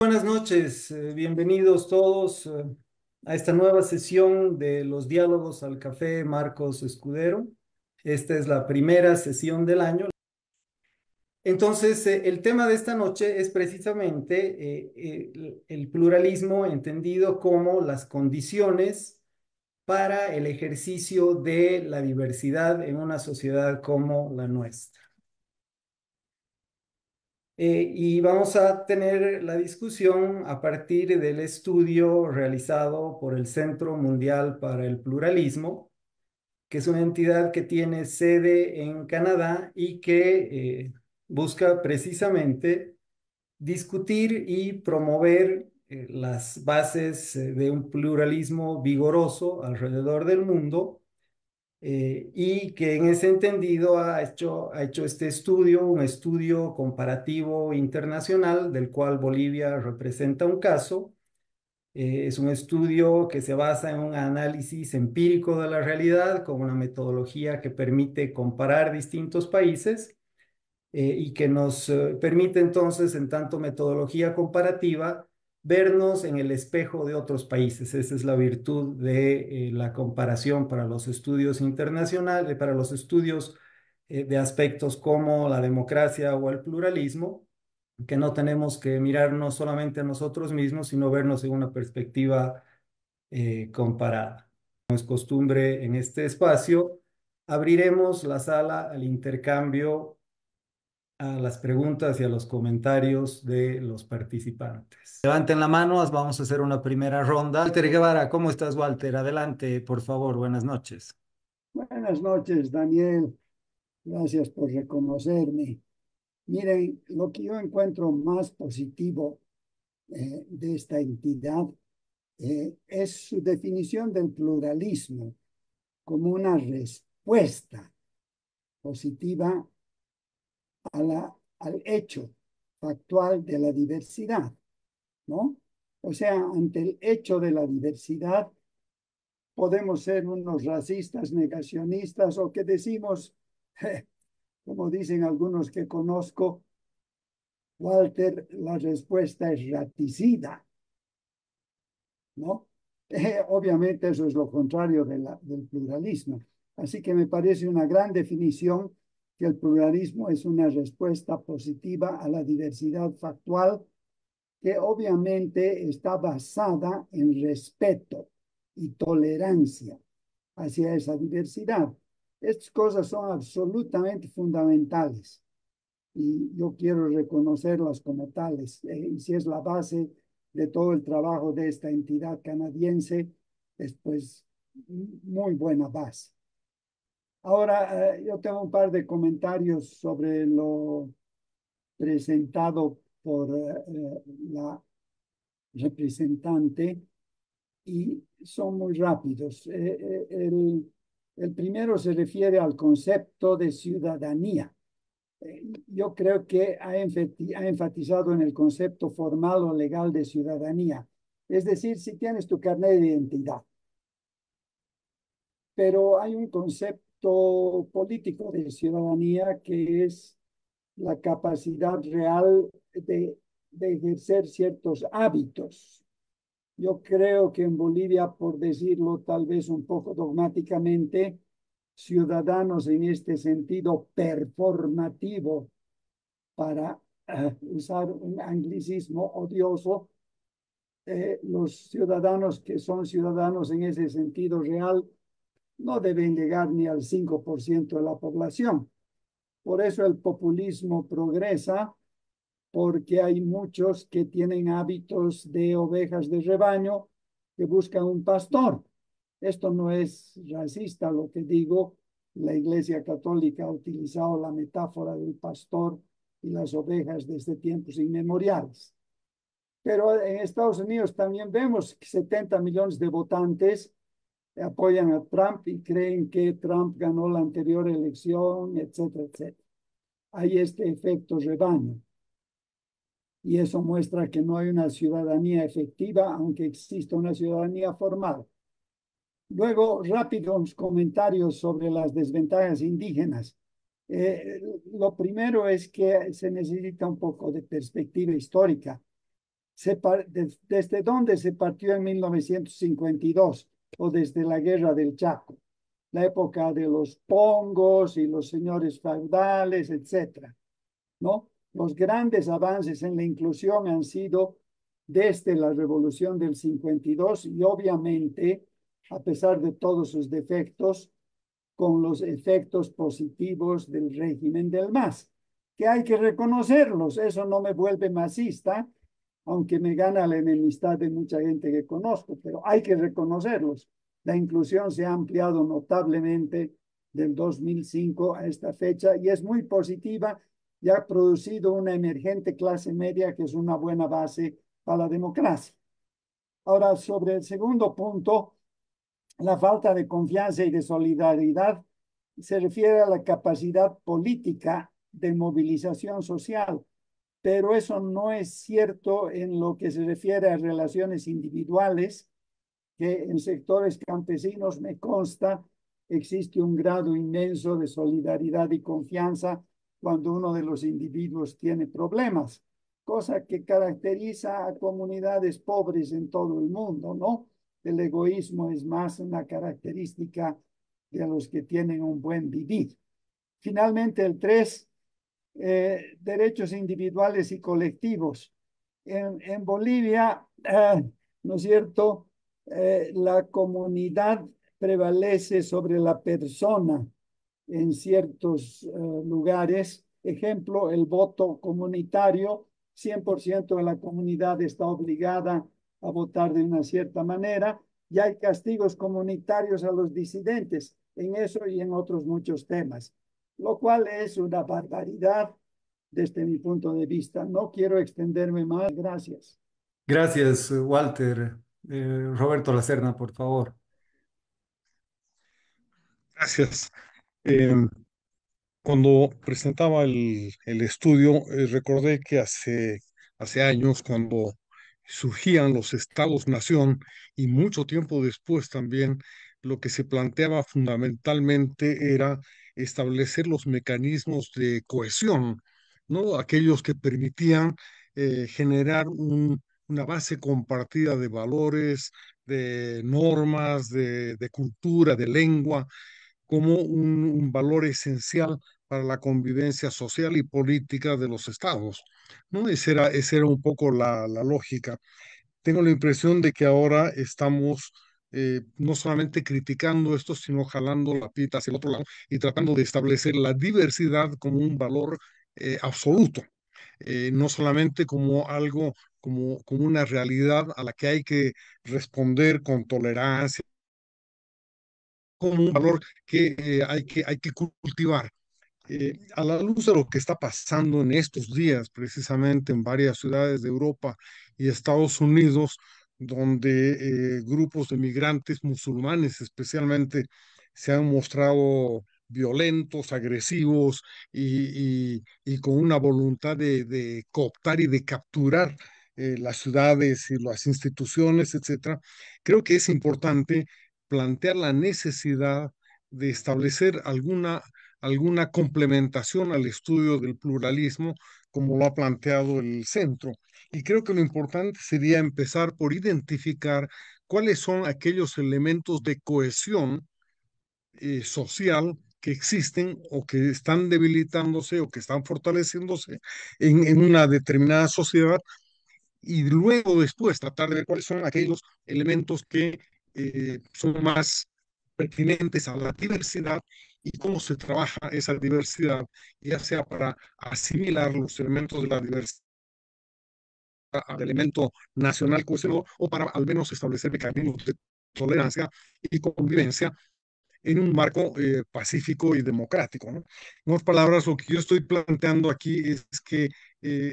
Buenas noches, bienvenidos todos a esta nueva sesión de los diálogos al café Marcos Escudero. Esta es la primera sesión del año. Entonces, el tema de esta noche es precisamente el pluralismo entendido como las condiciones para el ejercicio de la diversidad en una sociedad como la nuestra. Y vamos a tener la discusión a partir del estudio realizado por el Centro Mundial para el Pluralismo, que es una entidad que tiene sede en Canadá y que busca precisamente discutir y promover las bases de un pluralismo vigoroso alrededor del mundo, y que en ese entendido ha hecho este estudio, un estudio comparativo internacional del cual Bolivia representa un caso. Es un estudio que se basa en un análisis empírico de la realidad con una metodología que permite comparar distintos países, y que nos permite entonces, en tanto metodología comparativa, vernos en el espejo de otros países. Esa es la virtud de la comparación para los estudios internacionales, para los estudios de aspectos como la democracia o el pluralismo, que no tenemos que mirarnos solamente a nosotros mismos, sino vernos en una perspectiva comparada. Como es costumbre en este espacio, abriremos la sala al intercambio, a las preguntas y a los comentarios de los participantes. Levanten la mano, vamos a hacer una primera ronda. Walter Guevara, ¿cómo estás, Walter? Adelante, por favor, buenas noches. Buenas noches, Daniel. Gracias por reconocerme. Miren, lo que yo encuentro más positivo de esta entidad es su definición del pluralismo como una respuesta positiva al hecho factual de la diversidad, ¿no? O sea, ante el hecho de la diversidad, podemos ser unos racistas, negacionistas o que decimos, como dicen algunos que conozco, Walter, la respuesta es raticida, ¿no? Obviamente eso es lo contrario del pluralismo. Así que me parece una gran definición que el pluralismo es una respuesta positiva a la diversidad factual que obviamente está basada en respeto y tolerancia hacia esa diversidad. Estas cosas son absolutamente fundamentales y yo quiero reconocerlas como tales. Y si es la base de todo el trabajo de esta entidad canadiense, es pues muy buena base. Ahora, yo tengo un par de comentarios sobre lo presentado por la representante y son muy rápidos. El primero se refiere al concepto de ciudadanía. Yo creo que ha enfatizado en el concepto formal o legal de ciudadanía. Es decir, si tienes tu carnet de identidad, pero hay un concepto político de ciudadanía que es la capacidad real de ejercer ciertos hábitos. Yo creo que en Bolivia, por decirlo tal vez un poco dogmáticamente, ciudadanos en este sentido performativo, para usar un anglicismo odioso, los ciudadanos que son ciudadanos en ese sentido real no deben llegar ni al 5% de la población. Por eso el populismo progresa, porque hay muchos que tienen hábitos de ovejas de rebaño que buscan un pastor. Esto no es racista lo que digo. La Iglesia Católica ha utilizado la metáfora del pastor y las ovejas desde tiempos inmemoriales. Pero en Estados Unidos también vemos que 70 millones de votantes apoyan a Trump y creen que Trump ganó la anterior elección, etcétera, etcétera. Hay este efecto rebaño y eso muestra que no hay una ciudadanía efectiva, aunque exista una ciudadanía formal. Luego, rápidos comentarios sobre las desventajas indígenas. Lo primero es que se necesita un poco de perspectiva histórica. ¿Desde dónde se partió en 1952 o desde la Guerra del Chaco? La época de los pongos y los señores feudales, etcétera, ¿no? Los grandes avances en la inclusión han sido desde la Revolución del 52 y obviamente, a pesar de todos sus defectos, con los efectos positivos del régimen del MAS, que hay que reconocerlos. Eso no me vuelve masista, aunque me gana la enemistad de mucha gente que conozco, pero hay que reconocerlos. La inclusión se ha ampliado notablemente del 2005 a esta fecha y es muy positiva y ha producido una emergente clase media que es una buena base para la democracia. Ahora, sobre el segundo punto, la falta de confianza y de solidaridad se refiere a la capacidad política de movilización social, pero eso no es cierto en lo que se refiere a relaciones individuales, que en sectores campesinos me consta existe un grado inmenso de solidaridad y confianza cuando uno de los individuos tiene problemas, cosa que caracteriza a comunidades pobres en todo el mundo, ¿no? El egoísmo es más una característica de los que tienen un buen vivir. Finalmente, el tres, derechos individuales y colectivos. En Bolivia, ¿no es cierto? La comunidad prevalece sobre la persona en ciertos lugares. Ejemplo, el voto comunitario, 100% de la comunidad está obligada a votar de una cierta manera y hay castigos comunitarios a los disidentes en eso y en otros muchos temas, lo cual es una barbaridad desde mi punto de vista. No quiero extenderme más. Gracias. Gracias, Walter. Roberto Lacerna, por favor. Gracias. Eh, Cuando presentaba el estudio, recordé que hace años, cuando surgían los estados-nación y mucho tiempo después también, lo que se planteaba fundamentalmente era establecer los mecanismos de cohesión, ¿no? Aquellos que permitían generar una base compartida de valores, de normas, de cultura, de lengua como un valor esencial para la convivencia social y política de los estados, ¿no? Esa era un poco la lógica. Tengo la impresión de que ahora estamos no solamente criticando esto, sino jalando la pita hacia el otro lado y tratando de establecer la diversidad como un valor absoluto, no solamente como algo, como una realidad a la que hay que responder con tolerancia, como un valor que hay que cultivar. A la luz de lo que está pasando en estos días, precisamente en varias ciudades de Europa y Estados Unidos, donde grupos de migrantes musulmanes especialmente se han mostrado violentos, agresivos y con una voluntad de cooptar y de capturar las ciudades y las instituciones, etcétera, creo que es importante plantear la necesidad de establecer alguna complementación al estudio del pluralismo, como lo ha planteado el centro. Y creo que lo importante sería empezar por identificar cuáles son aquellos elementos de cohesión social que existen o que están debilitándose o que están fortaleciéndose en una determinada sociedad y luego después tratar de ver cuáles son aquellos elementos que son más pertinentes a la diversidad y cómo se trabaja esa diversidad, ya sea para asimilar los elementos de la diversidad al elemento nacional cohesionador o para al menos establecer mecanismos de tolerancia y convivencia en un marco pacífico y democrático, ¿no? En otras palabras, lo que yo estoy planteando aquí es que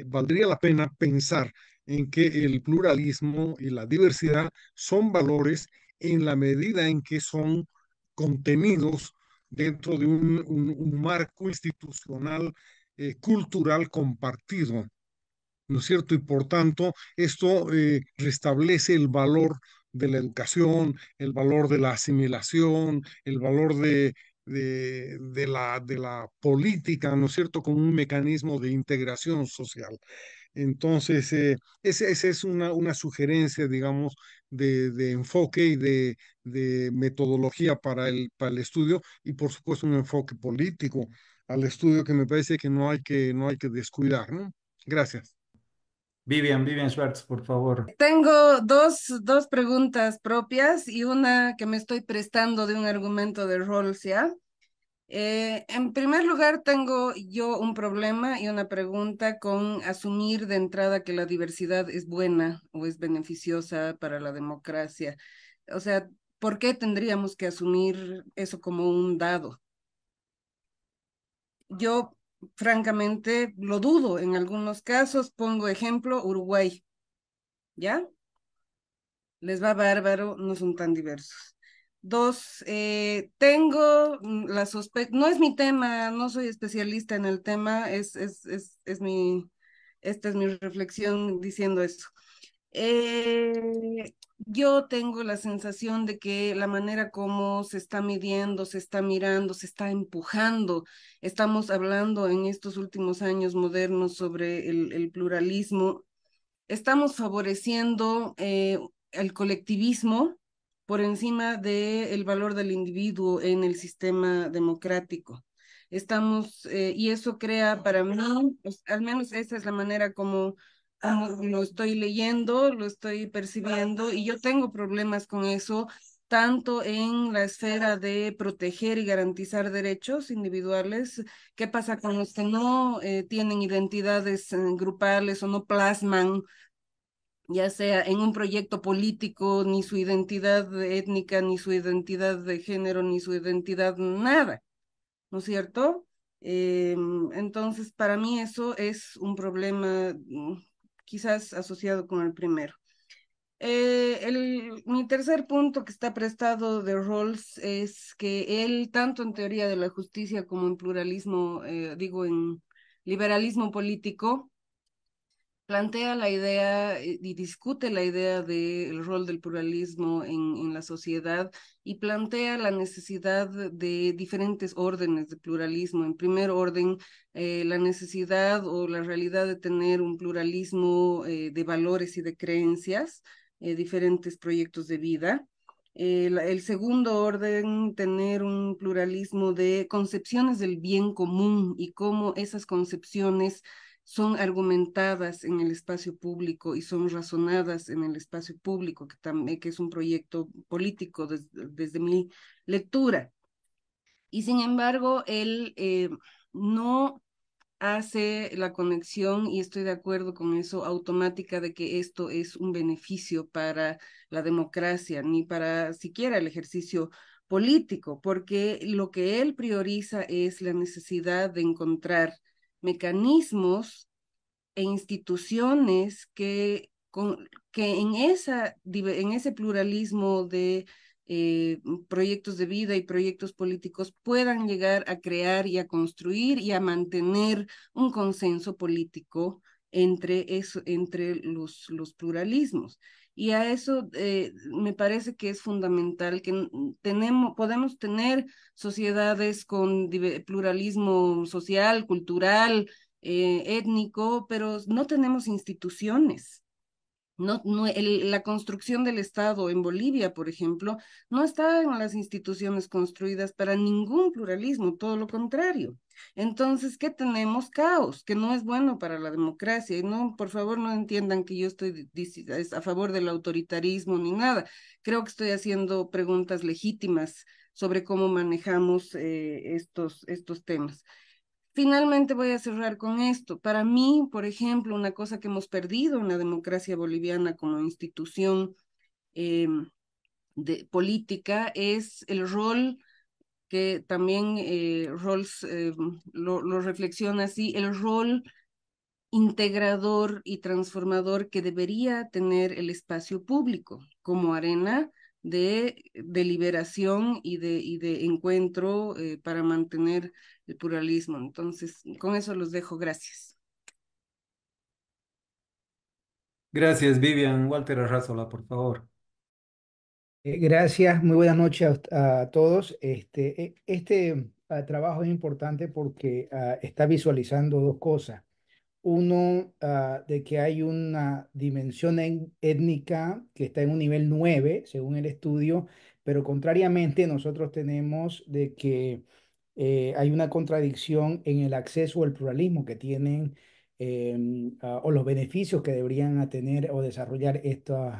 valdría la pena pensar en que el pluralismo y la diversidad son valores en la medida en que son contenidos dentro de un marco institucional, cultural compartido, ¿no es cierto? Y por tanto, esto restablece el valor de la educación, el valor de la asimilación, el valor de la política, ¿no es cierto?, como un mecanismo de integración social. Entonces, esa es una sugerencia, digamos, de enfoque y de metodología para el estudio y, por supuesto, un enfoque político al estudio que me parece que no hay que descuidar, ¿no? Gracias. Vivian Schwartz, por favor. Tengo dos preguntas propias y una que me estoy prestando de un argumento de Rawls, ¿ya? En primer lugar, tengo yo un problema y una pregunta con asumir de entrada que la diversidad es buena o es beneficiosa para la democracia. O sea, ¿por qué tendríamos que asumir eso como un dado? Yo, francamente, lo dudo en algunos casos. Pongo ejemplo, Uruguay, ¿ya? Les va bárbaro, no son tan diversos. Dos, tengo la sospecha, no es mi tema, no soy especialista en el tema, esta es mi reflexión diciendo esto. Yo tengo la sensación de que la manera como se está midiendo, se está mirando, se está empujando, estamos hablando en estos últimos años modernos sobre el pluralismo. Estamos favoreciendo el colectivismo por encima del valor del individuo en el sistema democrático. Y eso crea para mí, pues, al menos esa es la manera como lo estoy leyendo, lo estoy percibiendo, y yo tengo problemas con eso, tanto en la esfera de proteger y garantizar derechos individuales. ¿Qué pasa con los que no tienen identidades grupales o no plasman, ya sea en un proyecto político, ni su identidad étnica, ni su identidad de género, ni su identidad nada, ¿no es cierto? Entonces, para mí eso es un problema quizás asociado con el primero. Mi tercer punto que está prestado de Rawls es que él, tanto en teoría de la justicia como en pluralismo, digo, en liberalismo político, plantea la idea y discute la idea del rol del pluralismo en la sociedad, y plantea la necesidad de diferentes órdenes de pluralismo. En primer orden, la necesidad o la realidad de tener un pluralismo de valores y de creencias, diferentes proyectos de vida. El segundo orden, tener un pluralismo de concepciones del bien común y cómo esas concepciones son argumentadas en el espacio público y son razonadas en el espacio público, que es un proyecto político desde mi lectura. Y sin embargo, él no hace la conexión, y estoy de acuerdo con eso, automática, de que esto es un beneficio para la democracia, ni para siquiera el ejercicio político, porque lo que él prioriza es la necesidad de encontrar mecanismos e instituciones que en ese pluralismo de proyectos de vida y proyectos políticos puedan llegar a crear y a construir y a mantener un consenso político entre los pluralismos. Y a eso me parece que es fundamental que podemos tener sociedades con pluralismo social, cultural, étnico, pero no tenemos instituciones. La construcción del Estado en Bolivia, por ejemplo, no está en las instituciones construidas para ningún pluralismo, todo lo contrario. Entonces, ¿qué tenemos? Caos, que no es bueno para la democracia. Y no, por favor, no entiendan que yo estoy a favor del autoritarismo ni nada. Creo que estoy haciendo preguntas legítimas sobre cómo manejamos estos temas. Finalmente voy a cerrar con esto. Para mí, por ejemplo, una cosa que hemos perdido en la democracia boliviana como institución eh, de política es el rol que también Rawls lo reflexiona así, el rol integrador y transformador que debería tener el espacio público como arena de deliberación y de encuentro para mantener el pluralismo. Entonces, con eso los dejo. Gracias. Gracias, Vivian. Walter Arrazola, por favor. Gracias, muy buenas noches a todos. Trabajo es importante porque está visualizando dos cosas. Uno, de que hay una dimensión étnica que está en un nivel 9 según el estudio, pero contrariamente nosotros tenemos de que hay una contradicción en el acceso al pluralismo que tienen o los beneficios que deberían tener o desarrollar estos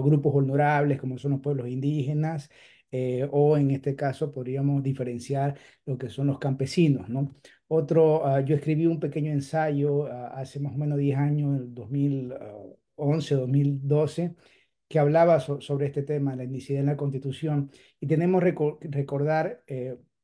grupos vulnerables como son los pueblos indígenas, o en este caso podríamos diferenciar lo que son los campesinos, ¿no? Yo escribí un pequeño ensayo hace más o menos 10 años, en el 2011, 2012, que hablaba sobre este tema, la etnicidad en la Constitución. Y tenemos recordar,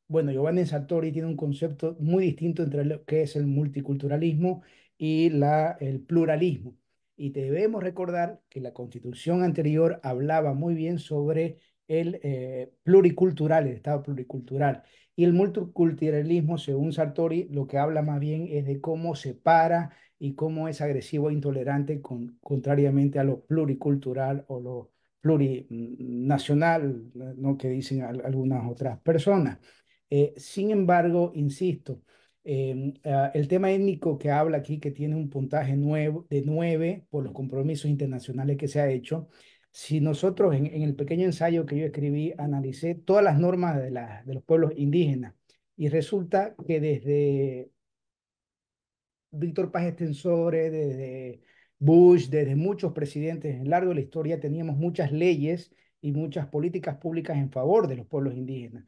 bueno, Giovanni Sartori tiene un concepto muy distinto entre lo que es el multiculturalismo y el pluralismo. Y debemos recordar que la Constitución anterior hablaba muy bien sobre el pluricultural, el Estado pluricultural. Y el multiculturalismo, según Sartori, lo que habla más bien es de cómo separa y cómo es agresivo e intolerante contrariamente a lo pluricultural o lo plurinacional, ¿no? Que dicen algunas otras personas. Sin embargo, insisto, el tema étnico que habla aquí, que tiene un puntaje de 9 por los compromisos internacionales que se ha hecho, si nosotros en el pequeño ensayo que yo escribí analicé todas las normas de los pueblos indígenas y resulta que desde Víctor Paz Extensores, desde Bush, desde muchos presidentes en largo de la historia, teníamos muchas leyes y muchas políticas públicas en favor de los pueblos indígenas.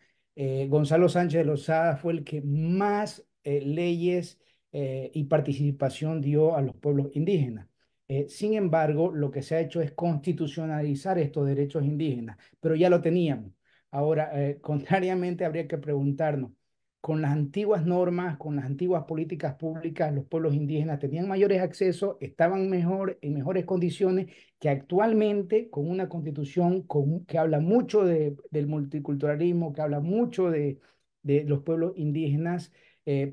Gonzalo Sánchez de Lozada fue el que más leyes y participación dio a los pueblos indígenas. Sin embargo, lo que se ha hecho es constitucionalizar estos derechos indígenas, pero ya lo teníamos. Ahora, contrariamente, habría que preguntarnos, con las antiguas normas, con las antiguas políticas públicas, los pueblos indígenas tenían mayores accesos, estaban en mejores condiciones que actualmente con una constitución que habla mucho del multiculturalismo, que habla mucho de los pueblos indígenas,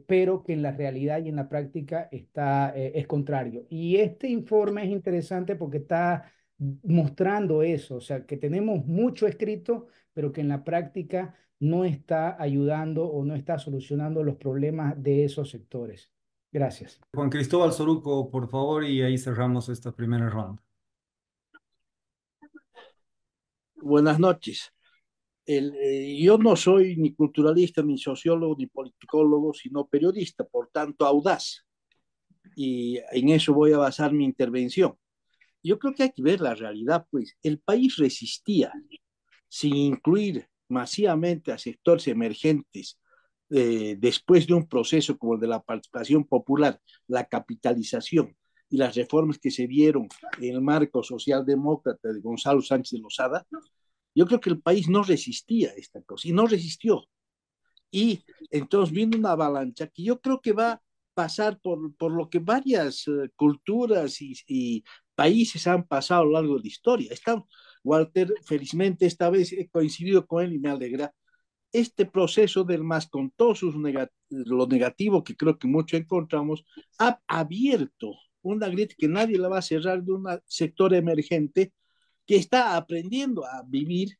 pero que en la realidad y en la práctica es contrario. Y este informe es interesante porque está mostrando eso, o sea, que tenemos mucho escrito, pero que en la práctica no está ayudando o no está solucionando los problemas de esos sectores. Gracias. Juan Cristóbal Soruco, por favor, y ahí cerramos esta primera ronda. Buenas noches. Yo no soy ni culturalista, ni sociólogo, ni politicólogo, sino periodista, por tanto audaz. Y en eso voy a basar mi intervención. Yo creo que hay que ver la realidad, pues el país resistía sin incluir masivamente a sectores emergentes después de un proceso como el de la participación popular, la capitalización y las reformas que se dieron en el marco socialdemócrata de Gonzalo Sánchez de Lozada. Yo creo que el país no resistía a esta cosa y no resistió. Y entonces vino una avalancha que yo creo que va a pasar por lo que varias culturas y países han pasado a lo largo de la historia. Walter, felizmente esta vez he coincidido con él y me alegra. Este proceso del MAS, con todo lo negativo que creo que mucho encontramos, ha abierto una grieta que nadie la va a cerrar de un sector emergente que está aprendiendo a vivir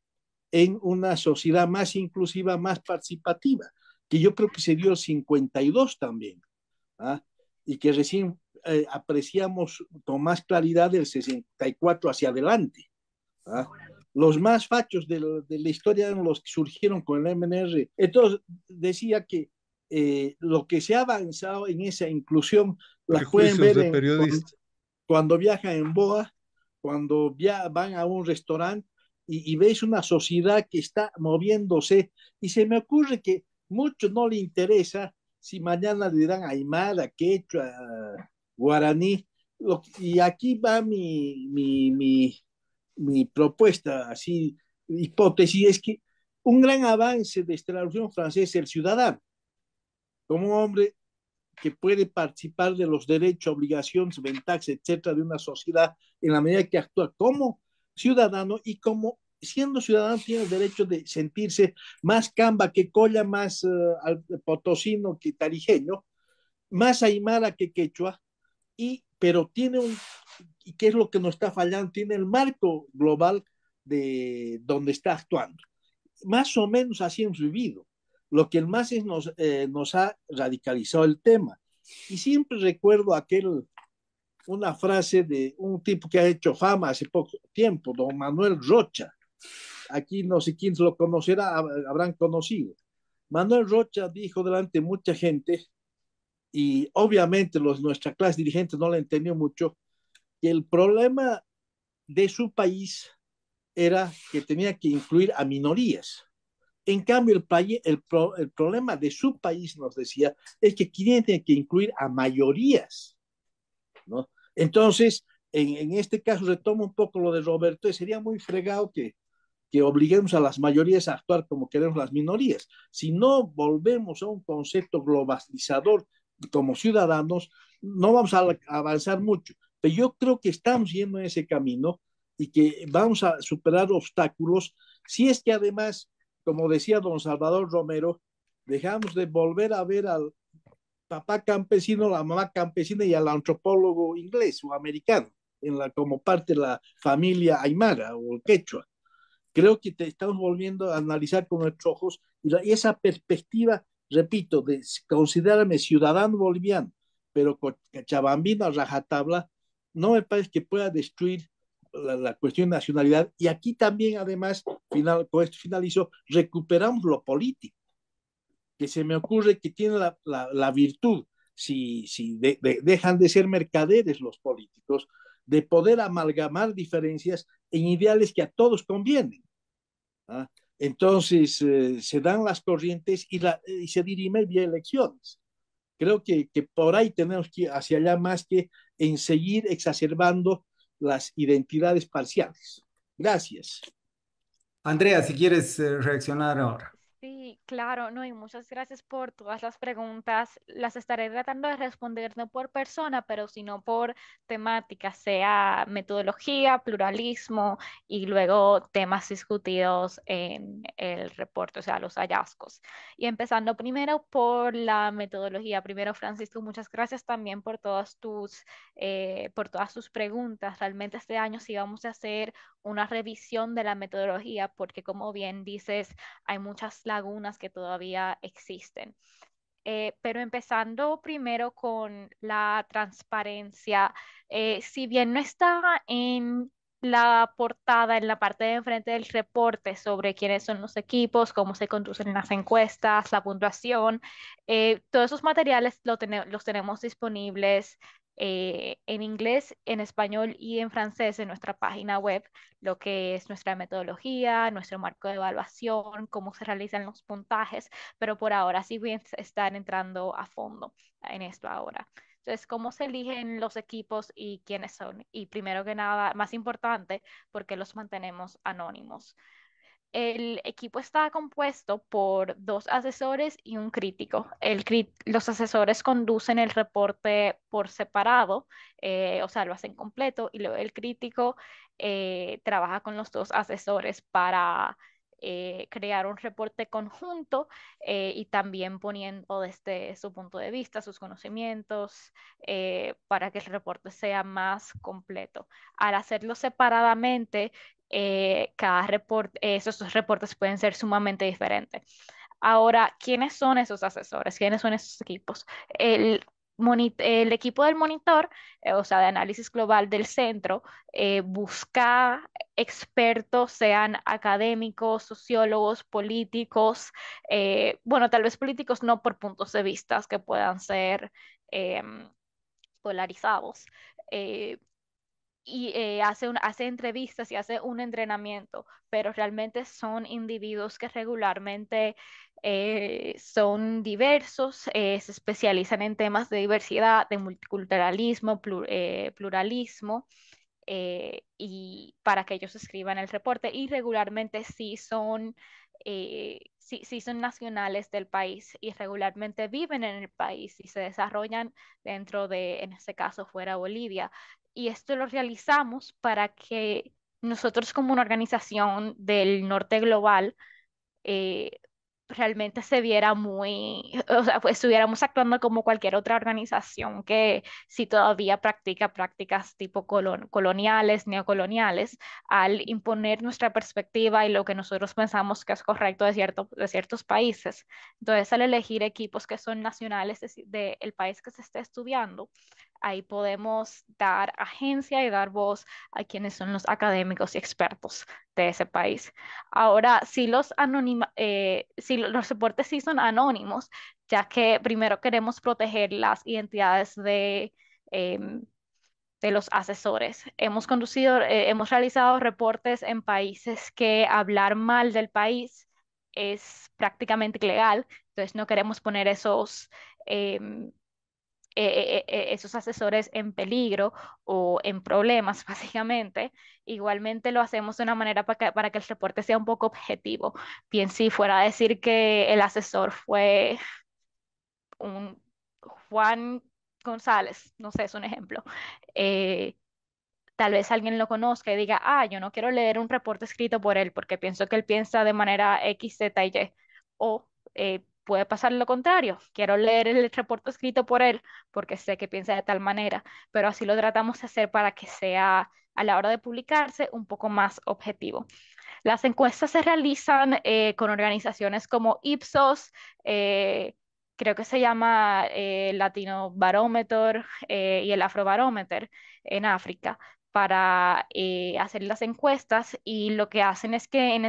en una sociedad más inclusiva, más participativa, que yo creo que se dio el 52 también, ¿ah? Y que recién apreciamos con más claridad del 64 hacia adelante, ¿ah? Los más fachos de la historia eran los que surgieron con el MNR. Entonces, decía que lo que se ha avanzado en esa inclusión la pueden Prejuicios ver de periodista. cuando viajan en BOA, cuando van a un restaurante y ves una sociedad que está moviéndose y se me ocurre que mucho no le interesa si mañana le dirán Aymara, Quechua, Guaraní. Y aquí va mi propuesta, así, hipótesis, es que un gran avance de esta revolución francesa es el ciudadano, como un hombre que puede participar de los derechos, obligaciones, ventajas, etcétera, de una sociedad en la medida que actúa como ciudadano y como siendo ciudadano tiene el derecho de sentirse más camba que colla, más potosino que tarijeño, más aymara que quechua, pero tiene y qué es lo que nos está fallando, tiene el marco global de donde está actuando. Más o menos así hemos vivido. Lo que más nos ha radicalizado el tema. Y siempre recuerdo una frase de un tipo que ha hecho fama hace poco tiempo, don Manuel Rocha. Aquí no sé quién lo conocerá, habrán conocido. Manuel Rocha dijo delante de mucha gente, y obviamente nuestra clase dirigente no la entendió mucho, que el problema de su país era que tenía que incluir a minorías. En cambio, el problema de su país, nos decía, es que tiene que incluir a mayorías, ¿no? Entonces, en este caso, retomo un poco lo de Roberto, y sería muy fregado que obliguemos a las mayorías a actuar como queremos las minorías. Si no volvemos a un concepto globalizador como ciudadanos, no vamos a avanzar mucho. Pero yo creo que estamos yendo en ese camino y que vamos a superar obstáculos si es que además, como decía don Salvador Romero, dejamos de volver a ver al papá campesino, la mamá campesina y al antropólogo inglés o americano como parte de la familia aymara o quechua. Creo que te estamos volviendo a analizar con nuestros ojos y esa perspectiva, repito, de considerarme ciudadano boliviano, pero con cachabambino a rajatabla, no me parece que pueda destruir la cuestión de nacionalidad. Y aquí también, además, con esto finalizo, recuperamos lo político, que se me ocurre que tiene la virtud, si dejan de ser mercaderes los políticos, de poder amalgamar diferencias en ideales que a todos convienen. ¿Ah? Entonces se dan las corrientes y se dirimen vía elecciones. Creo que por ahí tenemos que ir hacia allá más que en seguir exacerbando las identidades parciales. Gracias. Andrea, si quieres reaccionar ahora. Sí, claro, no, y muchas gracias por todas las preguntas. Las estaré tratando de responder no por persona, pero sino por temática, sea metodología, pluralismo y luego temas discutidos en el reporte, o sea, los hallazgos. Y empezando primero por la metodología. Primero, Francisco, muchas gracias también por todas tus preguntas. Realmente este año sí vamos a hacer una revisión de la metodología porque, como bien dices, hay muchas lagunas que todavía existen. Pero empezando primero con la transparencia, si bien no está en la portada, en la parte de enfrente del reporte sobre quiénes son los equipos, cómo se conducen las encuestas, la puntuación, todos esos materiales los tenemos disponibles en inglés, en español y en francés en nuestra página web, lo que es nuestra metodología, nuestro marco de evaluación, cómo se realizan los puntajes, pero por ahora sí voy a estar entrando a fondo en esto ahora. Entonces, ¿cómo se eligen los equipos y quiénes son? Y primero que nada, más importante, porque los mantenemos anónimos. El equipo está compuesto por dos asesores y un crítico. Los asesores conducen el reporte por separado, o sea, lo hacen completo, y luego el crítico trabaja con los dos asesores para crear un reporte conjunto y también poniendo desde su punto de vista sus conocimientos para que el reporte sea más completo. Al hacerlo separadamente, cada reporte, esos reportes pueden ser sumamente diferentes. Ahora, ¿quiénes son esos asesores? ¿Quiénes son esos equipos? El equipo del monitor, o sea, de análisis global del centro, busca expertos, sean académicos, sociólogos, políticos, bueno, tal vez políticos no por puntos de vista que puedan ser polarizados, eh, y hace entrevistas y hace un entrenamiento, pero realmente son individuos que regularmente son diversos, se especializan en temas de diversidad, de multiculturalismo, pluralismo, y para que ellos escriban el reporte y regularmente sí son nacionales del país y regularmente viven en el país y se desarrollan dentro de, en este caso, fuera Bolivia. Y esto lo realizamos para que nosotros como una organización del norte global, eh, realmente se viera muy, o sea, pues estuviéramos actuando como cualquier otra organización que si todavía practica prácticas tipo coloniales, neocoloniales, al imponer nuestra perspectiva y lo que nosotros pensamos que es correcto de ciertos países. Entonces, al elegir equipos que son nacionales del país que se esté estudiando, ahí podemos dar agencia y dar voz a quienes son los académicos y expertos de ese país. Ahora, si los reportes sí son anónimos, ya que primero queremos proteger las identidades em, de los asesores. Hemos realizado reportes en países que hablar mal del país es prácticamente ilegal, entonces no queremos poner em, esos asesores en peligro o en problemas, básicamente. Igualmente lo hacemos de una manera para que el reporte sea un poco objetivo. Bien, si fuera a decir que el asesor fue un Juan González, no sé, es un ejemplo. eh, Tal vez alguien lo conozca y diga, ah, yo no quiero leer un reporte escrito por él porque pienso que él piensa de manera X, Z y Y. O puede pasar lo contrario, quiero leer el reporte escrito por él porque sé que piensa de tal manera, pero así lo tratamos de hacer para que sea a la hora de publicarse un poco más objetivo. Las encuestas se realizan con organizaciones como Ipsos, eh, creo que se llama Latino Barometer y el Afrobarometer en África para hacer las encuestas y lo que hacen es que en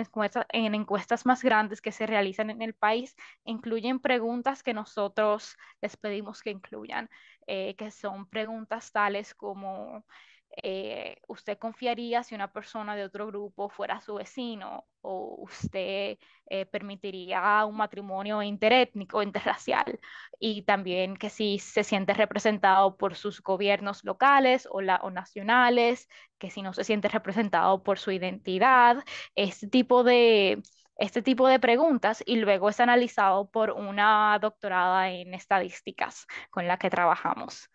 encuestas más grandes que se realizan en el país incluyen preguntas que nosotros les pedimos que incluyan, que son preguntas tales como ¿usted confiaría si una persona de otro grupo fuera su vecino? ¿O usted permitiría un matrimonio interétnico, interracial? Y también que si se siente representado por sus gobiernos locales o nacionales, que si no se siente representado por su identidad, este tipo este tipo de preguntas y luego es analizado por una doctorada en estadísticas con la que trabajamos.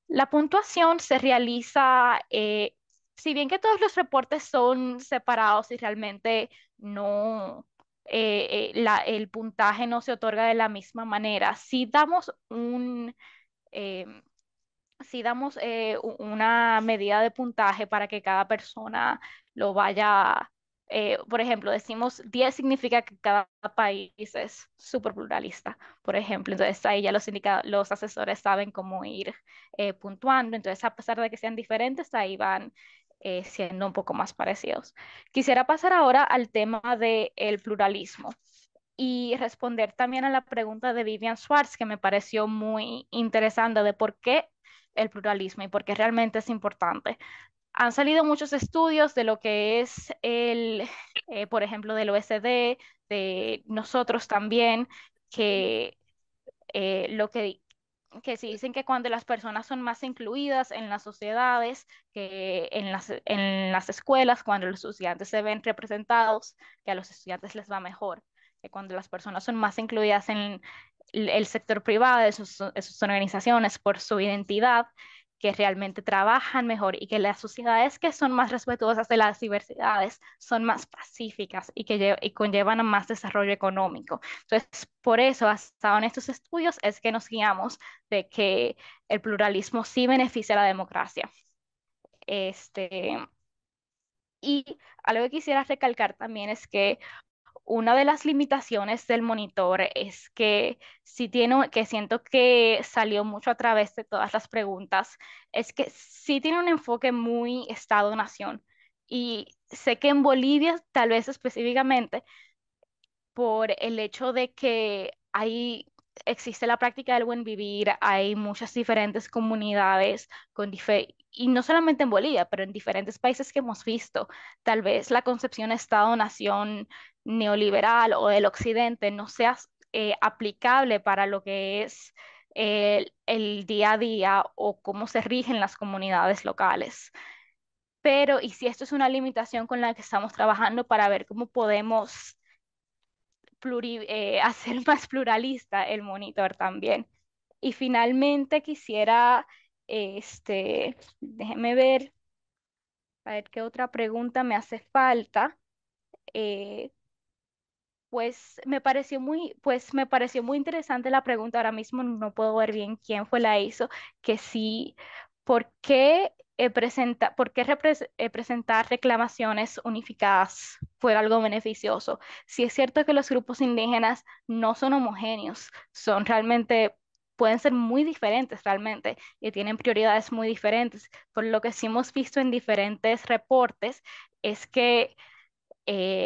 La puntuación se realiza, si bien que todos los reportes son separados y realmente no, el puntaje no se otorga de la misma manera, em, si damos una medida de puntaje para que cada persona lo vaya, por ejemplo, decimos 10 significa que cada país es súper pluralista, por ejemplo, entonces ahí ya los asesores saben cómo ir puntuando, entonces a pesar de que sean diferentes, ahí van siendo un poco más parecidos. Quisiera pasar ahora al tema del pluralismo y responder también a la pregunta de Vivian Schwartz, que me pareció muy interesante de por qué el pluralismo y por qué realmente es importante. Han salido muchos estudios de lo que es por ejemplo, del OSD, de nosotros también, que lo que sí dicen que cuando las personas son más incluidas en las sociedades, que en las escuelas, cuando los estudiantes se ven representados, que a los estudiantes les va mejor. Que cuando las personas son más incluidas en el sector privado, de sus organizaciones, por su identidad, que realmente trabajan mejor y que las sociedades que son más respetuosas de las diversidades son más pacíficas y conllevan a más desarrollo económico. Entonces, por eso, basado en estos estudios, es que nos guiamos de que el pluralismo sí beneficia a la democracia. Este, y algo que quisiera recalcar también es que una de las limitaciones del monitor es que que siento que salió mucho a través de todas las preguntas, es que sí tiene un enfoque muy Estado-nación. Y sé que en Bolivia, tal vez específicamente, por el hecho de que existe la práctica del buen vivir, hay muchas diferentes comunidades y no solamente en Bolivia, pero en diferentes países que hemos visto, tal vez la concepción Estado-nación neoliberal o del occidente no sea aplicable para lo que es el día a día o cómo se rigen las comunidades locales. Pero, y si esto es una limitación con la que estamos trabajando para ver cómo podemos hacer más pluralista el monitor también. Y finalmente quisiera, déjeme ver, a ver qué otra pregunta me hace falta. Eh, Pues me pareció muy interesante la pregunta. Ahora mismo no puedo ver bien quién fue la hizo, que sí, ¿por qué, presentar reclamaciones unificadas fue algo beneficioso? Sí es cierto que los grupos indígenas no son homogéneos, pueden ser muy diferentes realmente y tienen prioridades muy diferentes. Por lo que sí hemos visto en diferentes reportes es que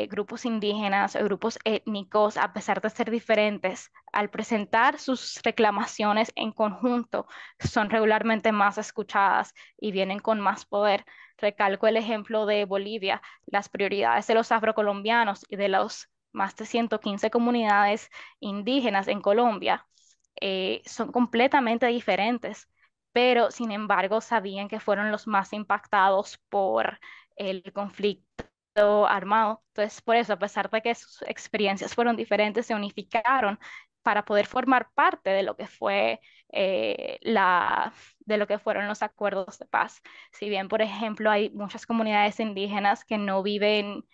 grupos indígenas o grupos étnicos, a pesar de ser diferentes, al presentar sus reclamaciones en conjunto, son regularmente más escuchadas y vienen con más poder. Recalco el ejemplo de Bolivia, las prioridades de los afrocolombianos y de los más de 115 comunidades indígenas en Colombia son completamente diferentes, pero sin embargo sabían que fueron los más impactados por el conflicto armado. Entonces, por eso, a pesar de que sus experiencias fueron diferentes, se unificaron para poder formar parte de lo que fue de lo que fueron los acuerdos de paz. Si bien, por ejemplo, hay muchas comunidades indígenas que no viven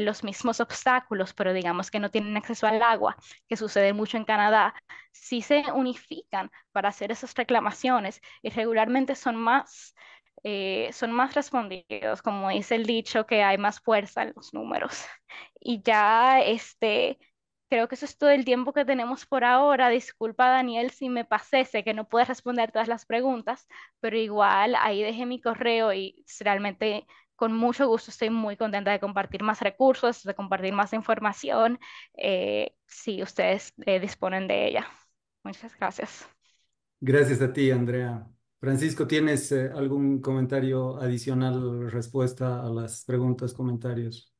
los mismos obstáculos, pero digamos que no tienen acceso al agua, que sucede mucho en Canadá, sí se unifican para hacer esas reclamaciones y regularmente son más respondidos, como dice el dicho, que hay más fuerza en los números. Y ya, creo que eso es todo el tiempo que tenemos por ahora. Disculpa, Daniel, si me pasé, sé que no puedes responder todas las preguntas, pero igual ahí dejé mi correo y realmente con mucho gusto estoy muy contenta de compartir más recursos, de compartir más información, si ustedes disponen de ella. Muchas gracias. Gracias a ti, Andrea. Francisco, ¿tienes algún comentario adicional, respuesta a las preguntas, comentarios?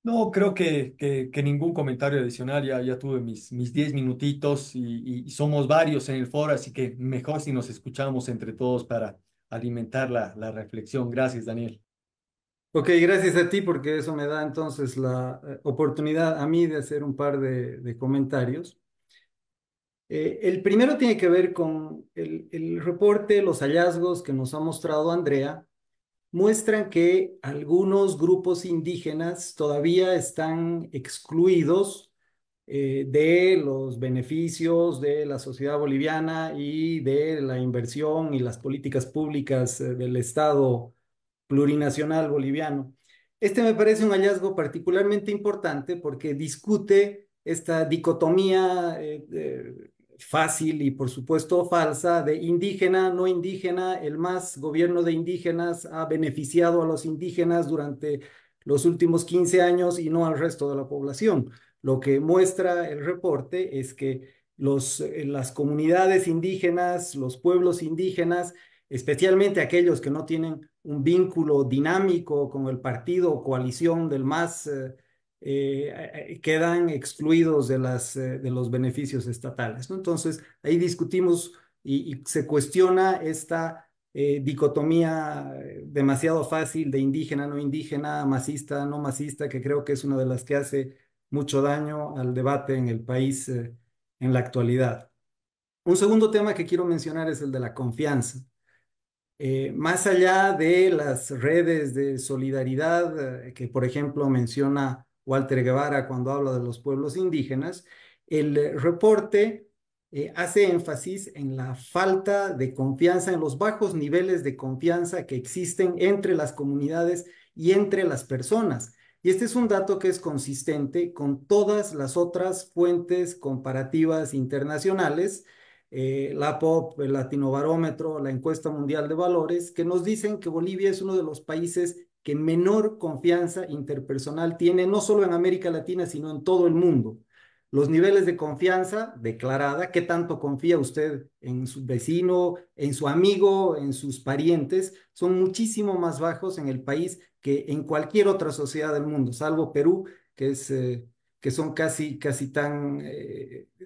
No, creo que ningún comentario adicional, ya tuve mis 10 minutitos y somos varios en el foro, así que mejor si nos escuchamos entre todos para alimentar la reflexión. Gracias, Daniel. Ok, gracias a ti porque eso me da entonces la oportunidad a mí de hacer un par de comentarios. El primero tiene que ver con el reporte, los hallazgos que nos ha mostrado Andrea muestran que algunos grupos indígenas todavía están excluidos de los beneficios de la sociedad boliviana y de la inversión y las políticas públicas del Estado plurinacional boliviano. Este me parece un hallazgo particularmente importante porque discute esta dicotomía fácil y por supuesto falsa de indígena, no indígena. El más gobierno de indígenas ha beneficiado a los indígenas durante los últimos 15 años y no al resto de la población. Lo que muestra el reporte es que las comunidades indígenas, los pueblos indígenas, especialmente aquellos que no tienen un vínculo dinámico con el partido o coalición del MAS, quedan excluidos de los beneficios estatales, ¿no? Entonces, ahí discutimos y se cuestiona esta dicotomía demasiado fácil de indígena, no indígena, masista, no masista, que creo que es una de las que hace mucho daño al debate en el país en la actualidad. Un segundo tema que quiero mencionar es el de la confianza. Más allá de las redes de solidaridad que, por ejemplo, menciona Walter Guevara cuando habla de los pueblos indígenas, el reporte hace énfasis en la falta de confianza, en los bajos niveles de confianza que existen entre las comunidades y entre las personas. Y este es un dato que es consistente con todas las otras fuentes comparativas internacionales, la POP, el Latinobarómetro, la Encuesta Mundial de Valores, que nos dicen que Bolivia es uno de los países que menor confianza interpersonal tiene, no solo en América Latina, sino en todo el mundo. Los niveles de confianza declarada, qué tanto confía usted en su vecino, en su amigo, en sus parientes, son muchísimo más bajos en el país que en cualquier otra sociedad del mundo, salvo Perú, que son casi tan,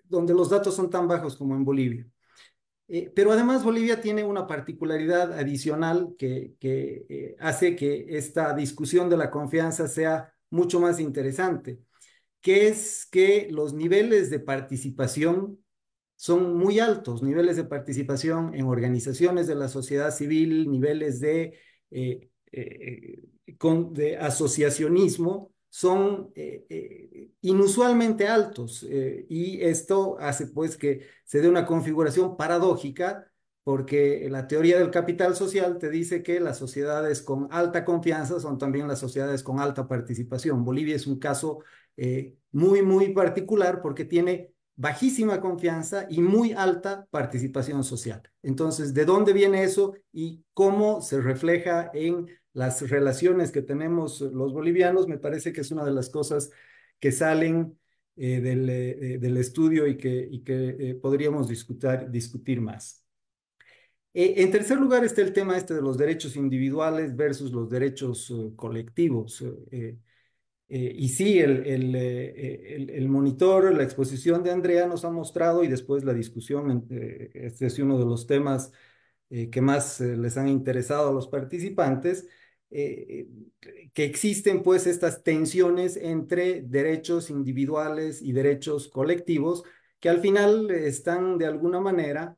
donde los datos son tan bajos como en Bolivia. Pero además Bolivia tiene una particularidad adicional que hace que esta discusión de la confianza sea mucho más interesante, que es que los niveles de participación son muy altos, niveles de participación en organizaciones de la sociedad civil, niveles de asociacionismo son inusualmente altos y esto hace pues que se dé una configuración paradójica porque la teoría del capital social te dice que las sociedades con alta confianza son también las sociedades con alta participación. Bolivia es un caso muy particular porque tiene bajísima confianza y muy alta participación social. Entonces, ¿de dónde viene eso y cómo se refleja en las relaciones que tenemos los bolivianos? Me parece que es una de las cosas que salen del estudio y que podríamos discutir más. En tercer lugar está el tema este de los derechos individuales versus los derechos colectivos. Y sí, el monitor, la exposición de Andrea nos ha mostrado y después la discusión, este es uno de los temas que más les han interesado a los participantes, que existen pues estas tensiones entre derechos individuales y derechos colectivos que al final están de alguna manera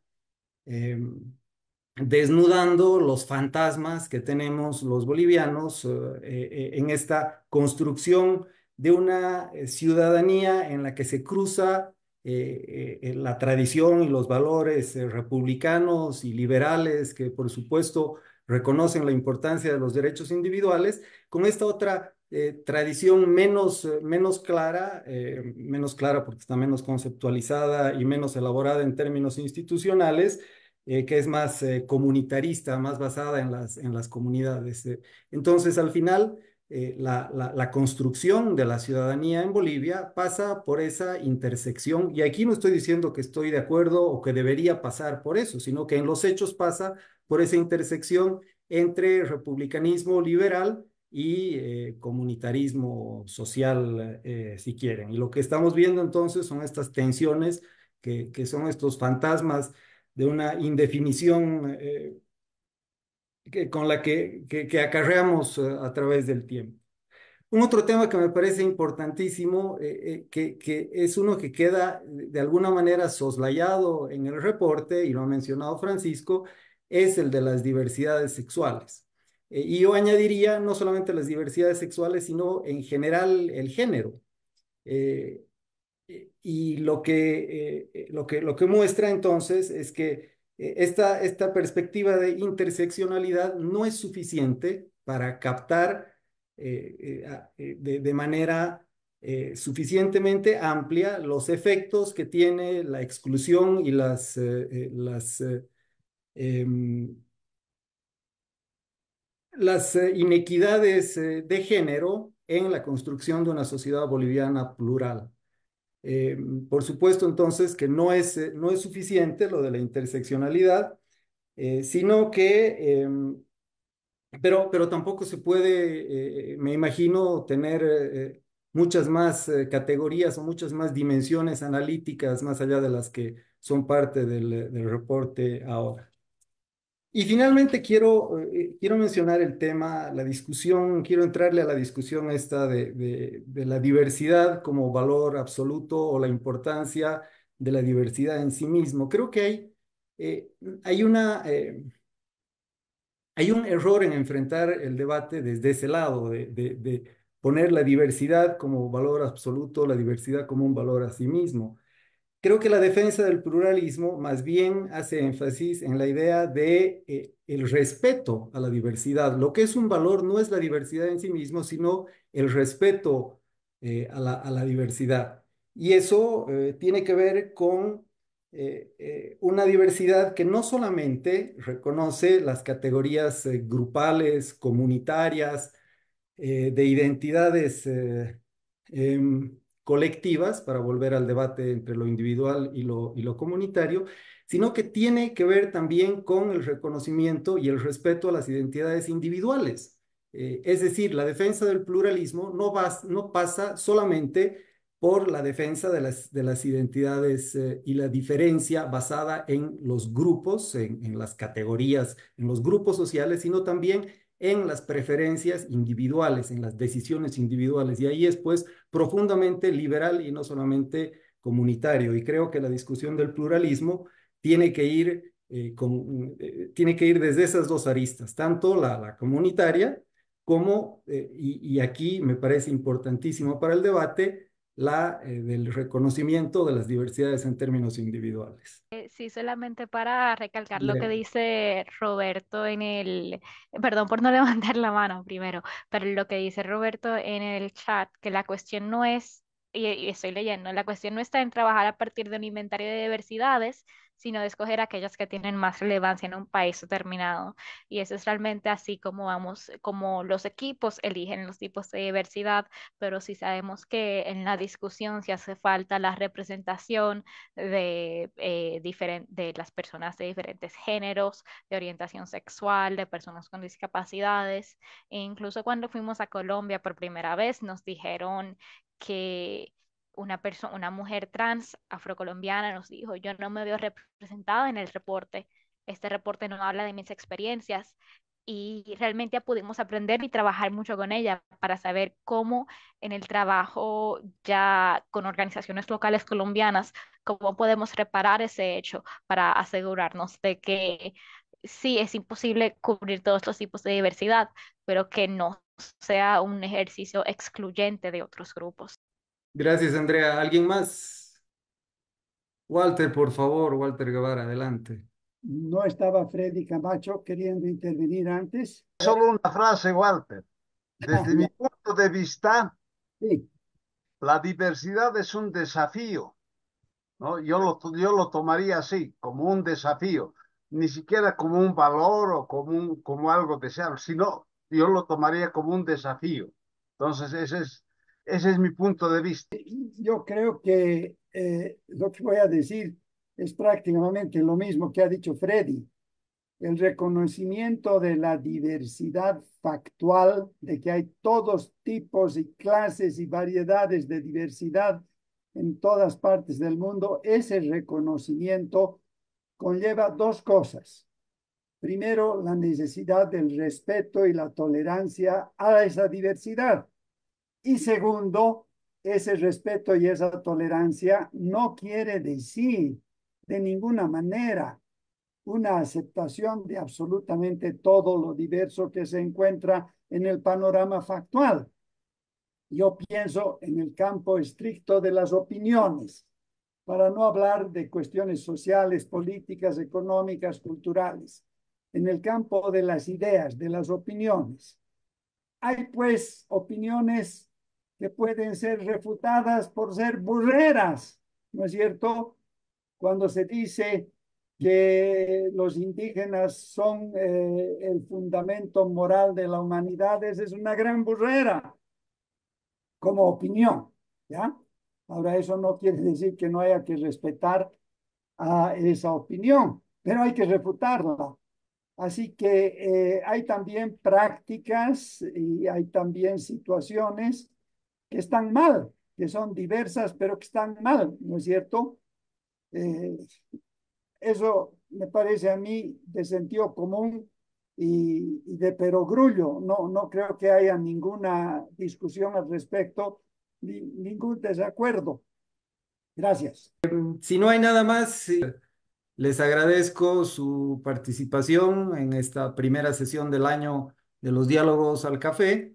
desnudando los fantasmas que tenemos los bolivianos en esta construcción de una ciudadanía en la que se cruza la tradición y los valores republicanos y liberales que por supuesto reconocen la importancia de los derechos individuales, con esta otra tradición menos clara porque está menos conceptualizada y menos elaborada en términos institucionales, que es más comunitarista, más basada en las comunidades. Entonces, al final, la construcción de la ciudadanía en Bolivia pasa por esa intersección, y aquí no estoy diciendo que estoy de acuerdo o que debería pasar por eso, sino que en los hechos pasa por esa intersección entre republicanismo liberal y comunitarismo social, si quieren. Y lo que estamos viendo entonces son estas tensiones que son estos fantasmas de una indefinición con la que acarreamos a través del tiempo. Un otro tema que me parece importantísimo, que es uno que queda de alguna manera soslayado en el reporte, y lo ha mencionado Francisco, es el de las diversidades sexuales. Y yo añadiría no solamente las diversidades sexuales, sino en general el género. Eh, y lo que muestra entonces es que esta perspectiva de interseccionalidad no es suficiente para captar de manera suficientemente amplia los efectos que tiene la exclusión y em, las inequidades de género en la construcción de una sociedad boliviana plural. Por supuesto, entonces, que no es suficiente lo de la interseccionalidad, sino que, pero tampoco se puede, me imagino, tener muchas más categorías o muchas más dimensiones analíticas más allá de las que son parte del reporte ahora. Y finalmente quiero mencionar el tema, la discusión, quiero entrarle a la discusión esta de la diversidad como valor absoluto o la importancia de la diversidad en sí mismo. Creo que eh, hay hay un error en enfrentar el debate desde ese lado, de poner la diversidad como valor absoluto, la diversidad como un valor a sí mismo. Creo que la defensa del pluralismo más bien hace énfasis en la idea de el respeto a la diversidad. Lo que es un valor no es la diversidad en sí mismo, sino el respeto a la diversidad. Y eso tiene que ver con una diversidad que no solamente reconoce las categorías grupales, comunitarias, de identidades colectivas, para volver al debate entre lo individual y lo comunitario, sino que tiene que ver también con el reconocimiento y el respeto a las identidades individuales. Es decir, la defensa del pluralismo no pasa solamente por la defensa de las identidades y la diferencia basada en los grupos, en las categorías, en los grupos sociales, sino también en las preferencias individuales, en las decisiones individuales. Y ahí es pues profundamente liberal y no solamente comunitario. Y creo que la discusión del pluralismo tiene que tiene que ir desde esas dos aristas, tanto la comunitaria como, y aquí me parece importantísimo para el debate, del reconocimiento de las diversidades en términos individuales. Sí, solamente para recalcar lo que Andrea. dice Roberto en el, perdón por no levantar la mano primero, pero lo que dice Roberto en el chat, que la cuestión no es, y estoy leyendo, la cuestión no está en trabajar a partir de un inventario de diversidades, sino de escoger aquellas que tienen más relevancia en un país determinado. Y eso es realmente así como vamos, como los equipos eligen los tipos de diversidad, pero sí sabemos que en la discusión si hace falta la representación de las personas de diferentes géneros, de orientación sexual, de personas con discapacidades. E incluso cuando fuimos a Colombia por primera vez, nos dijeron que una mujer trans afrocolombiana nos dijo, yo no me veo representada en el reporte. Este reporte no habla de mis experiencias y realmente pudimos aprender y trabajar mucho con ella para saber cómo en el trabajo ya con organizaciones locales colombianas, cómo podemos reparar ese hecho para asegurarnos de que sí es imposible cubrir todos los tipos de diversidad, pero que no sea un ejercicio excluyente de otros grupos. Gracias, Andrea. ¿Alguien más? Walter, por favor, Walter Guevara, adelante. No estaba Freddy Camacho queriendo intervenir antes. Solo una frase, Walter. Desde mi Ya, punto de vista, sí. la diversidad es un desafío, ¿no? Yo lo tomaría así, como un desafío, ni siquiera como un valor o como algo deseable, sino yo lo tomaría como un desafío. Entonces, ese es mi punto de vista. Yo creo que lo que voy a decir es prácticamente lo mismo que ha dicho Freddy. El reconocimiento de la diversidad factual, de que hay todos tipos y clases y variedades de diversidad en todas partes del mundo, ese reconocimiento conlleva dos cosas. Primero, la necesidad del respeto y la tolerancia a esa diversidad. Y segundo, ese respeto y esa tolerancia no quiere decir de ninguna manera una aceptación de absolutamente todo lo diverso que se encuentra en el panorama factual. Yo pienso en el campo estricto de las opiniones, para no hablar de cuestiones sociales, políticas, económicas, culturales. En el campo de las ideas, de las opiniones. Hay pues opiniones que pueden ser refutadas por ser burreras, ¿no es cierto? Cuando se dice que los indígenas son el fundamento moral de la humanidad, esa es una gran burrera, como opinión, ¿ya? Ahora, eso no quiere decir que no haya que respetar a esa opinión, pero hay que refutarla. Así que hay también prácticas y hay también situaciones que están mal, que son diversas, pero que están mal, ¿no es cierto? Eh, Eso me parece a mí de sentido común y de perogrullo. No creo que haya ninguna discusión al respecto, ningún desacuerdo. Gracias. Si no hay nada más, les agradezco su participación en esta primera sesión del año de los diálogos al café.